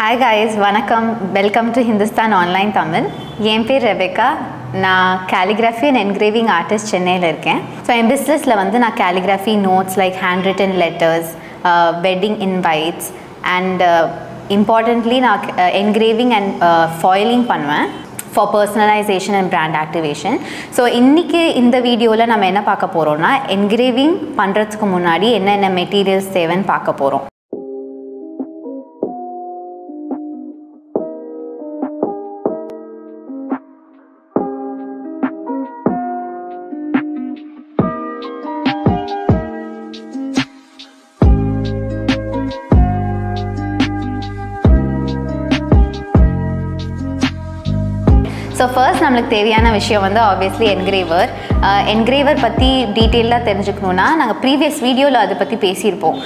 Hi guys, vanakkam. Welcome to Hindustan Online Tamil. என் பேர் Rebecca. நான் calligraphy and engraving artist சென்னையில் இருக்கேன். So என் பிஸ்னஸில் வந்து நான் calligraphy notes like handwritten letters, wedding invites and importantly நான் engraving and foiling பண்ணுவேன் for personalization and brand activation. So இன்றைக்கி இந்த வீடியோவில் நம்ம என்ன பார்க்க போகிறோம்னா engraving பண்ணுறதுக்கு முன்னாடி என்னென்ன மெட்டீரியல்ஸ் தேவைன்னு பார்க்க போகிறோம். ஸோ ஃபர்ஸ்ட் நம்மளுக்கு தேவையான விஷயம் வந்து ஆப்வியஸ்லி என்கிரேவர் பற்றி டீட்டெயிலாக தெரிஞ்சுக்கணுன்னா நாங்கள் ப்ரீவியஸ் வீடியோவில் அதை பற்றி பேசியிருப்போம்.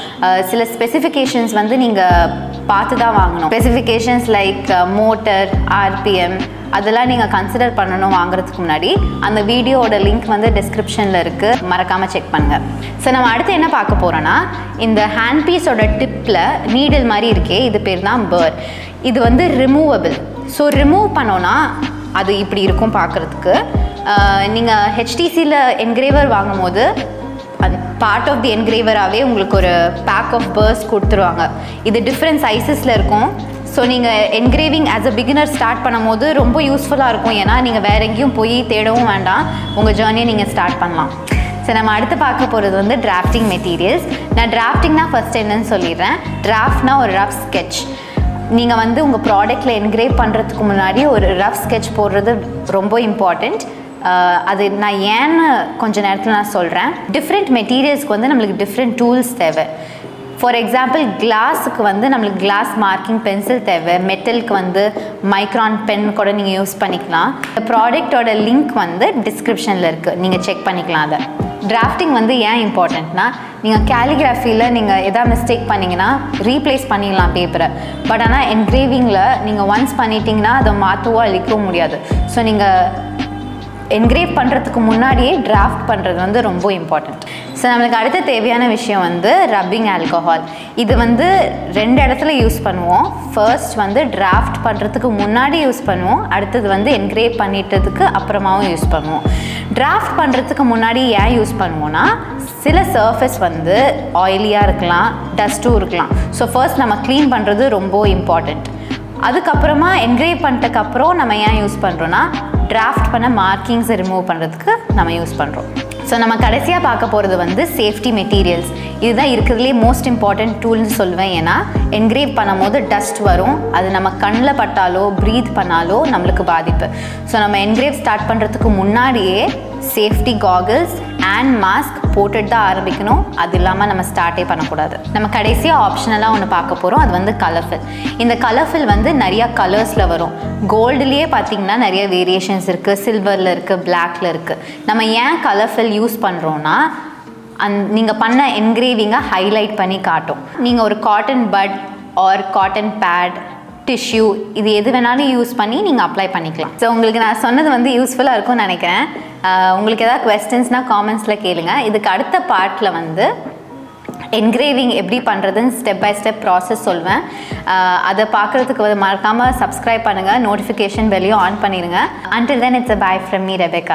சில ஸ்பெசிஃபிகேஷன்ஸ் வந்து நீங்கள் பார்த்து தான் வாங்கணும். ஸ்பெசிஃபிகேஷன்ஸ் லைக் மோட்டர், ஆர்பிஎம் அதெல்லாம் நீங்கள் கன்சிடர் பண்ணணும் வாங்குறதுக்கு முன்னாடி. அந்த வீடியோவோட லிங்க் வந்து டிஸ்கிரிப்ஷனில் இருக்குது, மறக்காமல் செக் பண்ணுங்கள். ஸோ நம்ம அடுத்து என்ன பார்க்க போகிறோன்னா இந்த ஹேண்ட் பீஸோட டிப்பில் நீடில் மாதிரி இருக்கே, இது பேர் தான் பர். இது வந்து ரிமூவபிள். ஸோ ரிமூவ் பண்ணோன்னா அது இப்படி இருக்கும் பார்க்குறதுக்கு. நீங்கள் ஹெச்டிசியில் என்கிரேவர் வாங்கும் போது பார்ட் ஆஃப் தி என்கிரேவராகவே உங்களுக்கு ஒரு பேக் ஆஃப் பர்ஸ் கொடுத்துருவாங்க. இது டிஃப்ரெண்ட் சைஸஸில் இருக்கும். ஸோ நீங்கள் engraving as a beginner start பண்ணும் போது ரொம்ப யூஸ்ஃபுல்லாக இருக்கும். ஏன்னா நீங்கள் வேறு எங்கேயும் போய் தேடவும் வேண்டாம், உங்கள் ஜேர்னியை நீங்கள் ஸ்டார்ட் பண்ணலாம். ஸோ நம்ம அடுத்து பார்க்க போகிறது வந்து டிராஃப்டிங் மெட்டீரியல்ஸ். நான் டிராஃப்டிங்னா ஃபஸ்ட் என்னன்னு சொல்லிடுறேன். டிராஃப்ட்னா ஒரு ரஃப் ஸ்கெட்ச். நீங்கள் வந்து உங்கள் ப்ராடக்டில் என்கிரேவ் பண்ணுறதுக்கு முன்னாடி ஒரு ரஃப் ஸ்கெட்ச் போடுறது ரொம்ப இம்பார்ட்டண்ட். அது நான் ஏன்னு கொஞ்சம் நேரத்தில் நான் சொல்கிறேன். டிஃப்ரெண்ட் மெட்டீரியல்ஸ்க்கு வந்து நம்மளுக்கு டிஃப்ரெண்ட் டூல்ஸ் தேவை. ஃபார் எக்ஸாம்பிள் கிளாஸுக்கு வந்து நம்மளுக்கு கிளாஸ் மார்க்கிங் பென்சில் தேவை. மெட்டலுக்கு வந்து மைக்ரான் பென் கூட நீங்கள் யூஸ் பண்ணிக்கலாம். இந்த ப்ராடக்டோட லிங்க் வந்து டிஸ்கிரிப்ஷனில் இருக்குது, நீங்கள் செக் பண்ணிக்கலாம். அதை டிராஃப்டிங் வந்து ஏன் இம்பார்ட்டண்ட்னா, நீங்கள் கேலிகிராஃபியில் நீங்கள் எதாவது மிஸ்டேக் பண்ணிங்கன்னா ரீப்ளேஸ் பண்ணிடலாம் பேப்பரை. பட் ஆனால் என்கிரேவிங்கில் நீங்கள் ஒன்ஸ் பண்ணிட்டீங்கன்னா அதை மாற்றவோ அழிக்கவும் முடியாது. ஸோ நீங்கள் என்கிரேவ் பண்ணுறதுக்கு முன்னாடியே டிராஃப்ட் பண்ணுறது வந்து ரொம்ப இம்பார்ட்டண்ட். ஸோ நம்மளுக்கு அடுத்த தேவையான விஷயம் வந்து ரப்பிங் ஆல்கஹால். இது வந்து ரெண்டு இடத்துல யூஸ் பண்ணுவோம். ஃபர்ஸ்ட் வந்து டிராஃப்ட் பண்ணுறதுக்கு முன்னாடி யூஸ் பண்ணுவோம், அடுத்தது வந்து என்கிரேவ் பண்ணிட்டதுக்கு அப்புறமாவும் யூஸ் பண்ணுவோம். டிராஃப்ட் பண்ணுறதுக்கு முன்னாடி ஏன் யூஸ் பண்ணுவோன்னா, சில சர்ஃபேஸ் வந்து ஆயிலியாக இருக்கலாம், டஸ்ட்டும் இருக்கலாம். ஸோ ஃபர்ஸ்ட் நம்ம க்ளீன் பண்ணுறது ரொம்ப இம்பார்ட்டண்ட். அதுக்கப்புறமா என்கிரேவ் பண்ணிட்டதுக்கப்புறம் நம்ம ஏன் யூஸ் பண்ணுறோன்னா, டிராஃப்ட் பண்ண மார்க்கிங்ஸை ரிமூவ் பண்ணுறதுக்கு நம்ம யூஸ் பண்ணுறோம். ஸோ நம்ம கடைசியாக பார்க்க போகிறது வந்து சேஃப்டி மெட்டீரியல்ஸ். இதுதான் இருக்கிறதுலே மோஸ்ட் இம்பார்ட்டண்ட் டூல்னு சொல்லுவேன். ஏன்னா என்கிரேவ் பண்ணும் போது டஸ்ட் வரும், அது நம்ம கண்ணில் பட்டாலோ ப்ரீத் பண்ணாலோ நம்மளுக்கு பாதிப்பு. ஸோ நம்ம என்கிரேவ் ஸ்டார்ட் பண்ணுறதுக்கு முன்னாடியே சேஃப்டி காகிள்ஸ் அண்ட் மாஸ்க் போட்டுட்டு தான் ஆரம்பிக்கணும். அது இல்லாமல் நம்ம ஸ்டார்ட்டே பண்ணக்கூடாது. நம்ம கடைசியாக ஆப்ஷனலாக ஒன்று பார்க்க போகிறோம், அது வந்து கலர்ஃபில். இந்த கலர்ஃபில் வந்து நிறையா கலர்ஸில் வரும். கோல்டுலேயே பார்த்திங்கன்னா நிறைய வேரியேஷன்ஸ் இருக்குது, சில்வரில் இருக்குது, பிளாக்ல இருக்குது. நம்ம ஏன் கலர்ஃபில் யூஸ் பண்ணுறோன்னா, நீங்கள் பண்ண என்கிரேவிங்கை ஹைலைட் பண்ணி காட்டும். நீங்கள் ஒரு cotton bud or cotton pad, tissue, இது எது வேணாலும் யூஸ் பண்ணி நீங்கள் அப்ளை பண்ணிக்கலாம். ஸோ உங்களுக்கு நான் சொன்னது வந்து யூஸ்ஃபுல்லாக இருக்கும்னு நினைக்கிறேன். உங்களுக்கு ஏதாவது குவெஸ்டன்ஸ்னால் காமெண்ட்ஸில் கேளுங்க. இதுக்கு அடுத்த பார்ட்டில் வந்து என்கிரேவிங் எப்படி பண்ணுறதுன்னு ஸ்டெப் பை ஸ்டெப் ப்ராசஸ் சொல்வேன். அதை பார்க்குறதுக்கு மறக்காமல் சப்ஸ்கிரைப் பண்ணுங்கள், நோட்டிஃபிகேஷன் பெல்லையும் ஆன் பண்ணிடுங்க. Until then, it's a bye from me, Rebecca.